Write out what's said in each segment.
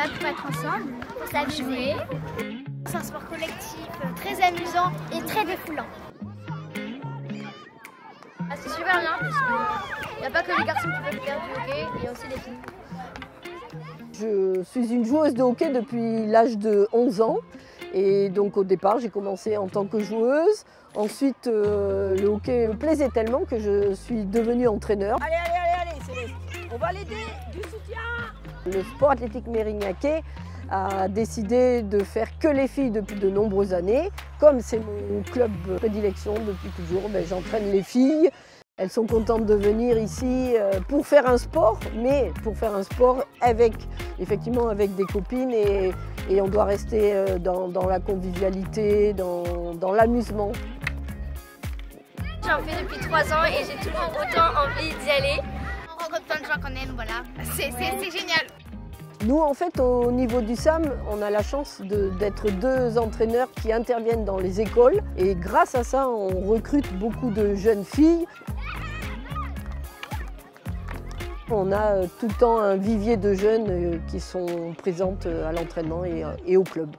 là pour être ensemble, pour s'amuser. C'est un sport collectif très amusant et très défoulant. Ah, c'est super bien parce qu'il n'y a pas que les garçons qui peuvent faire du hockey, il y a aussi les filles. Je suis une joueuse de hockey depuis l'âge de 11 ans. Et donc au départ, j'ai commencé en tant que joueuse. Ensuite, le hockey me plaisait tellement que je suis devenue entraîneur. Allez, Céleste, on va l'aider, du soutien. Le sport athlétique Mérignac a décidé de faire que les filles depuis de nombreuses années. Comme c'est mon club de prédilection depuis toujours, j'entraîne les filles. Elles sont contentes de venir ici pour faire un sport, mais pour faire un sport effectivement avec des copines et on doit rester dans la convivialité, dans l'amusement. J'en fais depuis 3 ans et j'ai toujours autant envie d'y aller. On rencontre plein de gens qu'on aime, voilà. C'est génial. Nous, en fait, au niveau du SAM, on a la chance d'être 2 entraîneurs qui interviennent dans les écoles. Et grâce à ça, on recrute beaucoup de jeunes filles. On a tout le temps un vivier de jeunes qui sont présentes à l'entraînement et au club.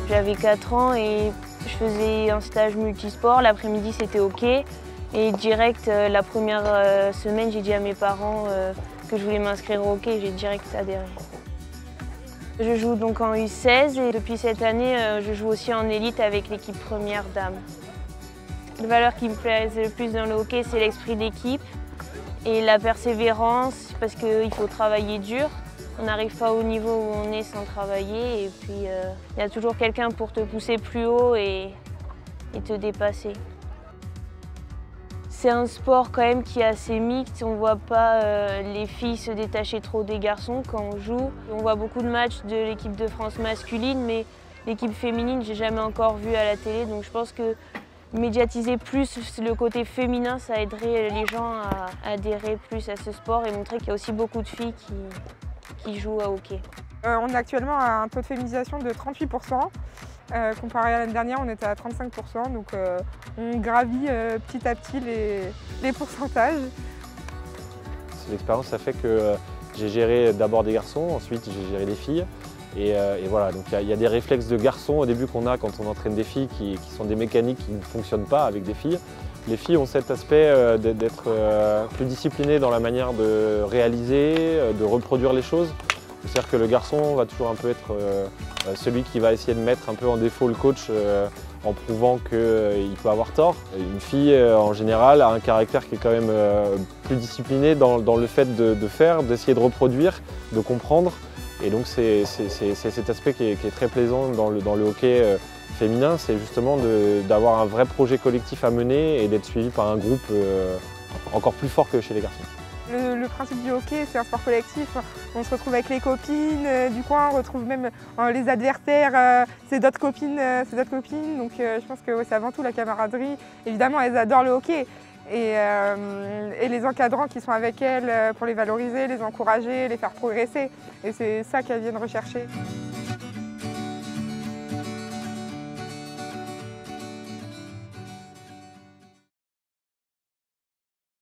J'avais 4 ans et je faisais un stage multisport. L'après-midi, c'était hockey. Et direct, la première semaine, j'ai dit à mes parents que je voulais m'inscrire au hockey et j'ai direct adhéré. Je joue donc en U16 et depuis cette année, je joue aussi en élite avec l'équipe première dames. Les valeurs qui me plaisent le plus dans le hockey, c'est l'esprit d'équipe et la persévérance parce qu'il faut travailler dur. On n'arrive pas au niveau où on est sans travailler et puis il y a toujours quelqu'un pour te pousser plus haut et te dépasser. C'est un sport quand même qui est assez mixte, on ne voit pas les filles se détacher trop des garçons quand on joue. On voit beaucoup de matchs de l'équipe de France masculine, mais l'équipe féminine, j'ai jamais encore vu à la télé, donc je pense que médiatiser plus le côté féminin, ça aiderait les gens à adhérer plus à ce sport et montrer qu'il y a aussi beaucoup de filles qui jouent à hockey. On a actuellement un taux de féminisation de 38%. Comparé à l'année dernière, on était à 35%, donc on gravit petit à petit les pourcentages. L'expérience, ça fait que j'ai géré d'abord des garçons, ensuite j'ai géré des filles. Et voilà, donc il y a des réflexes de garçons au début qu'on a quand on entraîne des filles qui sont des mécaniques qui ne fonctionnent pas avec des filles. Les filles ont cet aspect d'être plus disciplinées dans la manière de réaliser, de reproduire les choses. C'est-à-dire que le garçon va toujours un peu être celui qui va essayer de mettre un peu en défaut le coach en prouvant qu'il peut avoir tort. Une fille, en général, a un caractère qui est quand même plus discipliné dans le fait de faire, d'essayer de reproduire, de comprendre. Et donc c'est cet aspect qui est très plaisant dans le hockey féminin, c'est justement d'avoir un vrai projet collectif à mener et d'être suivi par un groupe encore plus fort que chez les garçons. Le principe du hockey, c'est un sport collectif. On se retrouve avec les copines du coin, on retrouve même les adversaires, c'est d'autres copines. Donc je pense que c'est avant tout la camaraderie. Évidemment, elles adorent le hockey. Et les encadrants qui sont avec elles pour les valoriser, les encourager, les faire progresser. Et c'est ça qu'elles viennent rechercher.